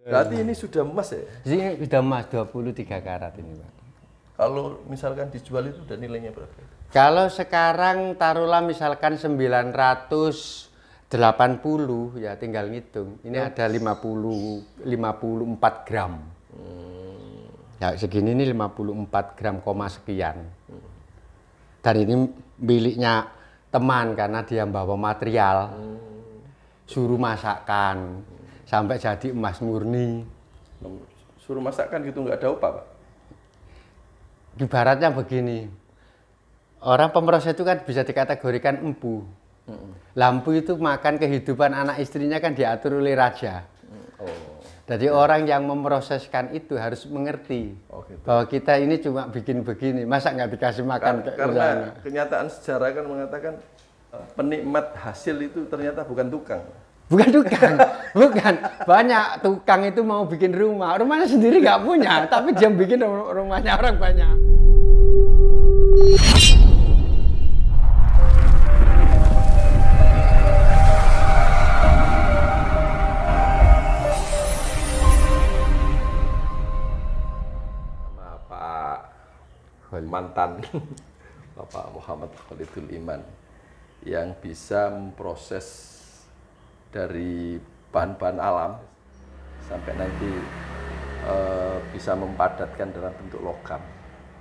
Berarti ini sudah emas ya? Ini sudah emas 23 karat ini, Pak. Kalau misalkan dijual itu udah nilainya berapa? Kalau sekarang taruhlah misalkan 980 ya tinggal ngitung. Ini ada 54 gram. Ya segini ini 54 gram koma sekian. Dan ini miliknya teman karena dia bawa material. Suruh masakkan sampai jadi emas murni. Suruh masakkan gitu nggak ada upah, Pak? Ibaratnya begini, orang pemroses itu kan bisa dikategorikan empu. Lampu itu makan kehidupan anak istrinya kan diatur oleh raja. Jadi orang yang memproseskan itu harus mengerti bahwa kita ini cuma bikin begini, masa nggak dikasih makan? Karena kenyataan sejarah kan mengatakan penikmat hasil itu ternyata bukan tukang. Bukan tukang, bukan. Banyak tukang itu mau bikin rumah, rumahnya sendiri nggak punya, tapi dia bikin rumahnya orang banyak. Sama Pak mantan Bapak Muhammad Khalidul Iman yang bisa memproses dari bahan-bahan alam sampai nanti bisa mempadatkan dalam bentuk logam.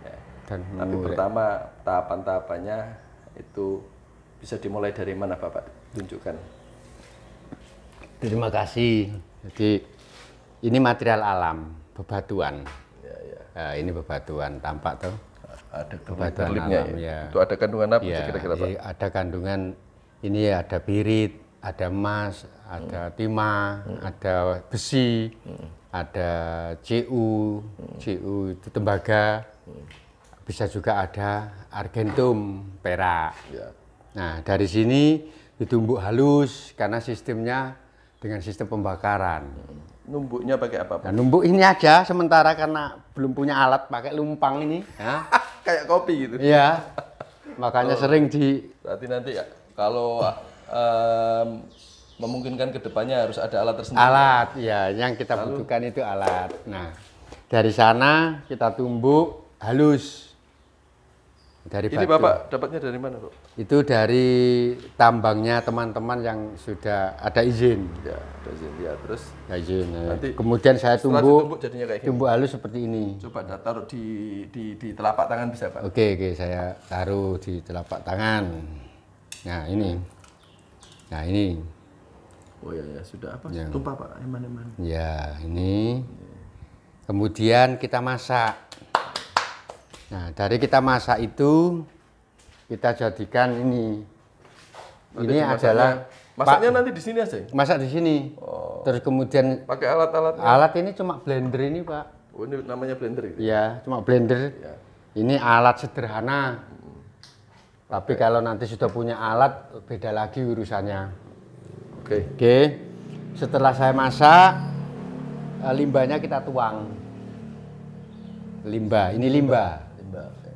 Ya. Tapi pertama tahapan-tahapannya itu bisa dimulai dari mana, Bapak? Tunjukkan. Terima kasih. Jadi ini material alam, bebatuan. Ya, ya. Nah, ini bebatuan, tampak tuh. Ada Bebatuan alam, ya. Itu ada kandungan apa Ya, kira-kira, Pak? ada kandungan ini ada birit, ada emas, ada timah, ada besi, ada Cu, Cu itu tembaga, bisa juga ada argentum, perak. Ya. Nah dari sini ditumbuk halus karena sistemnya dengan sistem pembakaran. Numbuknya pakai apa, Pak? Nah, numbuk ini aja sementara karena belum punya alat, pakai lumpang ini. Ya. Kayak kopi gitu. Iya, makanya sering di. Berarti nanti ya, kalau memungkinkan kedepannya harus ada alat tersendiri. Alat, ya, yang kita butuhkan itu alat. Nah, dari sana kita tumbuk halus. Dari Ini batu. Bapak dapatnya dari mana, Pak? Itu dari tambangnya teman-teman yang sudah ada izin. Ya, ada izin. Ya, terus Ya, izin. Nanti kemudian saya setelah tumbuk, ditumbuk jadinya kayak gini. tumbuk halus seperti ini. Coba taruh di telapak tangan bisa, Pak? Oke, saya taruh di telapak tangan. Nah, ini. Nah, ini. Oh ya, ya sudah apa? Ya. Tumpah, Pak. Eman-eman. Ya, ini. Kemudian kita masak. Nah, dari kita masak itu kita jadikan ini. Nanti Ini adalah masaknya nanti di sini aja. masak di sini. Oh. Terus kemudian Pakai alat-alat. alat ini cuma blender ini, Pak. Oh, ini namanya blender gitu. Ya, cuma blender. Ya. Ini alat sederhana. Tapi kalau nanti sudah punya alat beda lagi urusannya. Oke. Oke. Setelah saya masak, limbahnya kita tuang. Limbah, ini limbah.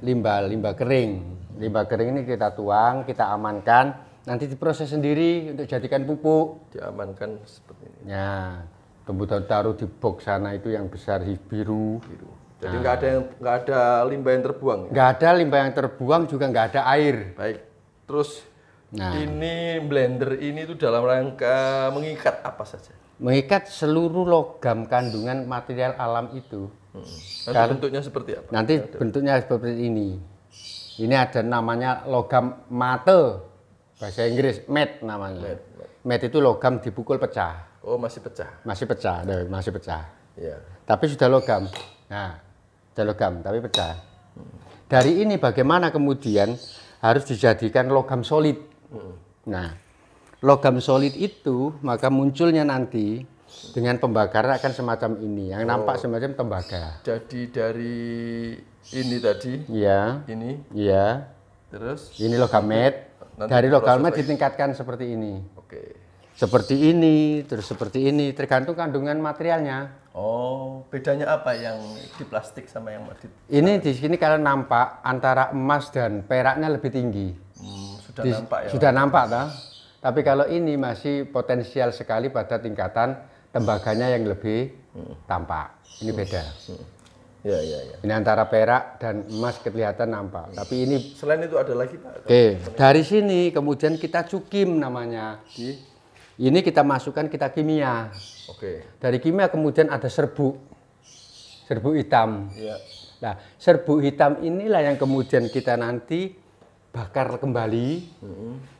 Limbah kering. Limbah kering ini kita tuang, kita amankan, nanti diproses sendiri untuk jadikan pupuk. Diamankan seperti ini. Ya, kemudian taruh di box sana itu yang besar biru. Jadi nggak ada limbah yang terbuang. Ya? Nggak ada limbah yang terbuang, juga nggak ada air. Baik. Terus Nah. ini blender ini tuh dalam rangka mengikat apa saja? Mengikat seluruh logam kandungan material alam itu. Nanti bentuknya seperti apa? Nanti bentuknya seperti ini. Ini ada namanya logam mate, bahasa Inggris matte namanya. Matte itu logam dipukul pecah. Oh, masih pecah. Masih pecah, masih pecah. Ya. Tapi sudah logam. Nah, sudah logam tapi pecah. Dari ini bagaimana kemudian harus dijadikan logam solid. Nah, logam solid itu maka munculnya nanti dengan pembakaran akan semacam ini, yang nampak semacam tembaga. Jadi dari ini tadi, Iya. ini, Iya. terus Ini logam matte. nanti Dari logam matte diproses ditingkatkan seperti ini. oke. Seperti ini, terus seperti ini, tergantung kandungan materialnya. Oh, bedanya apa yang di plastik sama yang di Ini di sini kalau nampak antara emas dan peraknya lebih tinggi. sudah nampak ya? Sudah nampak toh? Tapi kalau ini masih potensial sekali pada tingkatan tembaganya yang lebih tampak. Ini beda. Ya, ya, ya. Ini antara perak dan emas kelihatan nampak. Tapi ini Selain itu ada lagi Pak? oke, dari sini kemudian kita cukim namanya. Ini kita masukkan kita kimia. Oke. Dari kimia kemudian ada serbuk. Serbuk hitam. Ya. Nah, serbuk hitam inilah yang kemudian kita nanti bakar kembali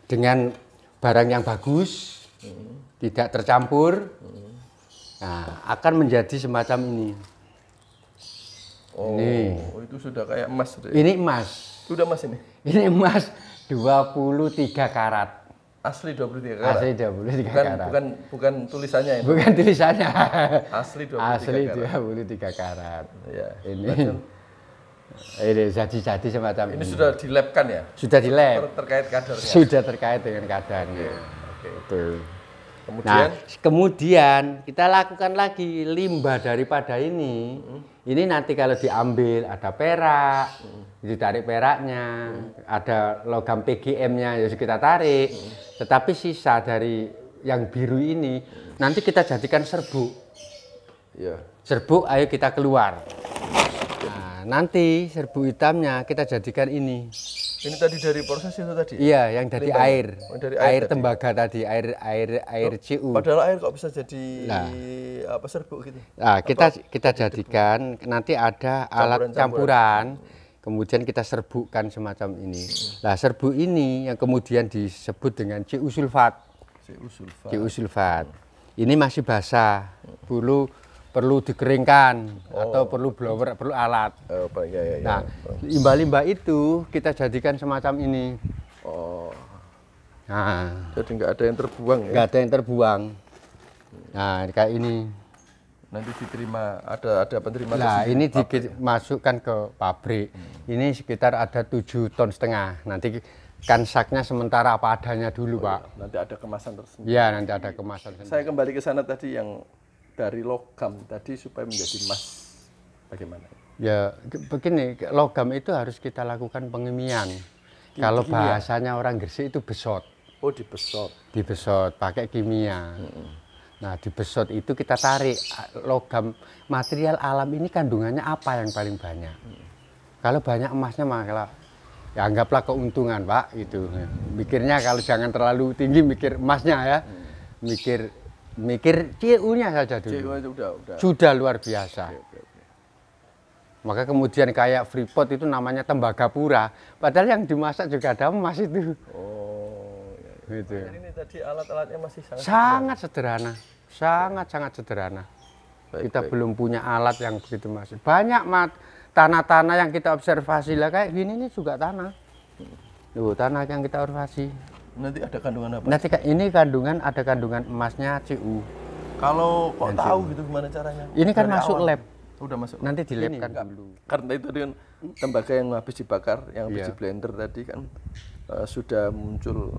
dengan barang yang bagus, tidak tercampur. Nah, akan menjadi semacam ini. Oh, Ini. itu sudah kayak emas. Ini emas. Sudah emas ini? Ini emas 23 karat. Asli 23 karat? Asli 23 karat. Bukan tulisannya ini? Bukan tulisannya. Asli 23 Asli karat? 23 karat. Ya. Ini jadi semacam Ini sudah dilabkan ya? Sudah di lab. Terkait kadarnya? Sudah terkait dengan kadarnya. Oke. Betul. Kemudian? Nah, kemudian kita lakukan lagi limbah daripada ini. Ini nanti kalau diambil ada perak, ditarik peraknya, ada logam PGM-nya ya kita tarik. Tetapi sisa dari yang biru ini nanti kita jadikan serbuk. Ya. Serbuk ayo kita keluar. Nah, nanti serbuk hitamnya kita jadikan ini. Ini tadi dari proses itu tadi? Iya, yang dari Limbahnya? air. Oh, dari air tadi. tembaga tadi, air CU. Padahal air kok bisa jadi Nah. apa serbuk gitu? Nah, kita jadikan nanti ada alat campuran, kemudian kita serbukkan semacam ini. Nah, serbuk ini yang kemudian disebut dengan CU sulfat. CU sulfat. CU sulfat. Ini masih basah, perlu dikeringkan atau perlu blower, perlu alat. Oh, Pak, ya. Nah, limbah-limbah itu kita jadikan semacam ini. Oh, Nah, jadi nggak ada yang terbuang ya? nggak ada yang terbuang. Nah, kayak ini. Nanti diterima, ada penerima Nah, tersebut. ini dimasukkan ke pabrik. Ini sekitar ada 7,5 ton. Nanti kan saknya sementara apa adanya dulu, Pak. Nanti ada kemasan tersendiri. Ya, nanti ada kemasan sendiri. Saya kembali ke sana tadi yang dari logam tadi supaya menjadi emas. Bagaimana? Ya, begini, logam itu harus kita lakukan pengimian. Kalau bahasanya orang Gresik itu besot. Oh, dibesot. Dibesot pakai kimia. Nah, dibesot itu kita tarik logam, material alam ini kandungannya apa yang paling banyak. Kalau banyak emasnya maka ya anggaplah keuntungan, Pak, gitu. Mikirnya kalau jangan terlalu tinggi mikir emasnya ya. Mikir CU-nya saja dulu. CU itu udah. Sudah luar biasa. Oke. Maka kemudian kayak Freeport itu namanya Tembagapura, padahal yang dimasak juga ada emas itu. Oh, ya. Gitu. Ini tadi alat-alatnya masih Sangat sederhana. Sangat sederhana. Baik, Kita baik. belum punya alat yang begitu masih. Banyak tanah-tanah yang kita observasi lah kayak gini ini juga tanah. Tuh, tanah yang kita observasi. Nanti ada kandungan apa? Nanti ini ada kandungan emasnya CU. Kalau kok tahu gitu gimana caranya? Ini kan Dari masuk awal. lab. Udah masuk. Nanti di lab kan Enggak. dulu. Karena itu dengan tembaga yang habis dibakar, yang habis Iya. di blender tadi kan sudah muncul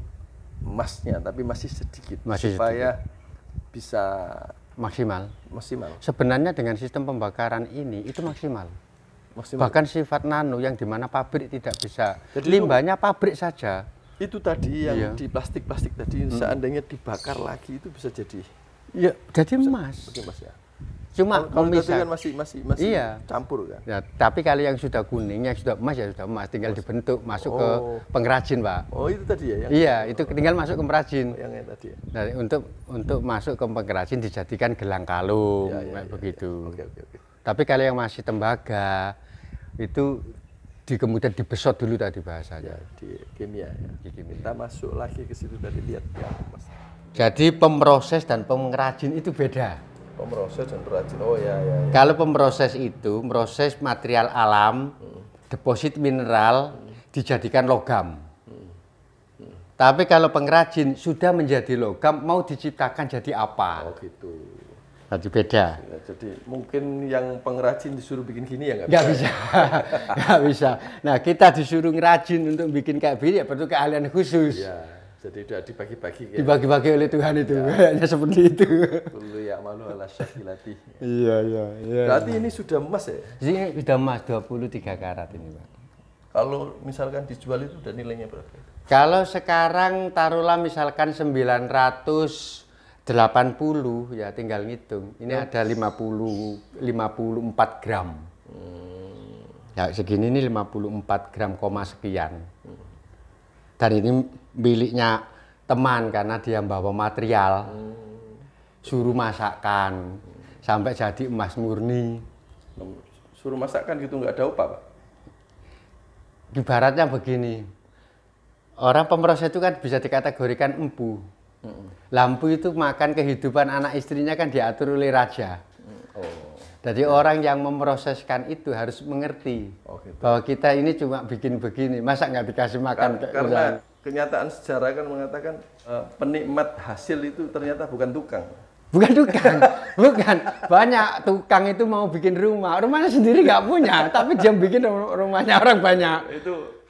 emasnya, tapi masih sedikit. Masih supaya bisa Maksimal. maksimal. Sebenarnya dengan sistem pembakaran ini itu maksimal. Maksimal. Bahkan sifat nano yang dimana pabrik tidak bisa. Jadi Limbahnya pabrik saja. Itu tadi yang Iya. di plastik-plastik tadi seandainya dibakar lagi itu bisa jadi Ya, jadi emas. emas ya. Cuma Kalau tadi memisah. kan masih Iya. campur kan. Ya, tapi kalau yang sudah kuning, yang sudah emas ya sudah emas, tinggal dibentuk masuk ke Oh. pengrajin, Pak. Oh, itu tadi ya yang Iya, itu tinggal masuk ke pengrajin. yang tadi ya. Nah, untuk masuk ke pengrajin dijadikan gelang kalung Ya, kayak begitu. Oke. Tapi kalau yang masih tembaga itu kemudian dibesot dulu tadi bahasanya. Ya, di kimia ya. Di kimia. Kita masuk lagi ke situ tadi lihat ya, Mas. Jadi pemroses dan pengrajin itu beda. Pemroses dan perajin. Oh ya. Kalau pemroses itu proses material alam, deposit mineral dijadikan logam. Tapi kalau pengrajin sudah menjadi logam, mau diciptakan jadi apa? Oh gitu. Jadi beda. Ya, jadi mungkin yang pengrajin disuruh bikin gini ya Nggak bisa, nggak bisa. Nah, kita disuruh ngerajin untuk bikin kayak gini ya perlu keahlian khusus. Ya, jadi udah dibagi-bagi kayak Dibagi-bagi oleh Tuhan itu, kayaknya seperti itu. dulu ya malu ala syakilati. Iya. Berarti ini sudah emas ya? Ini sudah emas 23 karat ini, Pak. Kalau misalkan dijual itu udah nilainya berapa? Kalau sekarang taruhlah misalkan 900 80 ya tinggal ngitung. Ini ada 54 gram. Ya segini ini 54 gram koma sekian. Dan ini miliknya teman karena dia bawa material. Suruh masakkan sampai jadi emas murni. Suruh masakkan gitu nggak ada upah, Pak? Ibaratnya begini. Orang pemroses itu kan bisa dikategorikan empu. Lampu itu makan kehidupan anak istrinya kan diatur oleh raja. Jadi orang yang memproseskan itu harus mengerti Gitu. bahwa kita ini cuma bikin begini, masa nggak dikasih makan? Karena kenyataan sejarah kan mengatakan penikmat hasil itu ternyata bukan tukang. Bukan tukang, bukan. Banyak tukang itu mau bikin rumahnya sendiri nggak punya, tapi dia bikin rumahnya orang banyak.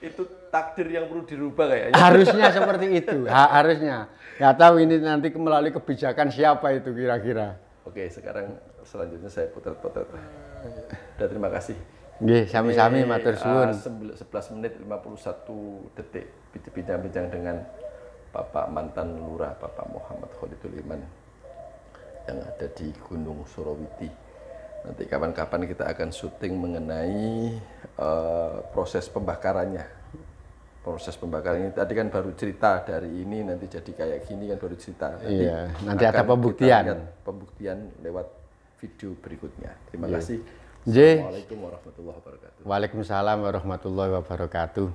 Itu takdir yang perlu dirubah kayaknya. Harusnya seperti itu, harusnya. Nggak tahu ini nanti melalui kebijakan siapa itu kira-kira. Oke, sekarang selanjutnya saya potret-potret. Dan terima kasih. Nggih, sami-sami matur suwun. 11 menit 51 detik bincang-bincang dengan Bapak mantan Lurah, Bapak Muhammad Khalidul Iman yang ada di Gunung Surawiti. Nanti kapan-kapan kita akan syuting mengenai proses pembakarannya. Proses pembakaran ini tadi kan baru cerita dari ini nanti jadi kayak gini kan baru cerita. Nanti ada pembuktian. Pembuktian lewat video berikutnya. Terima kasih. Assalamualaikum warahmatullahi wabarakatuh. Waalaikumsalam warahmatullahi wabarakatuh.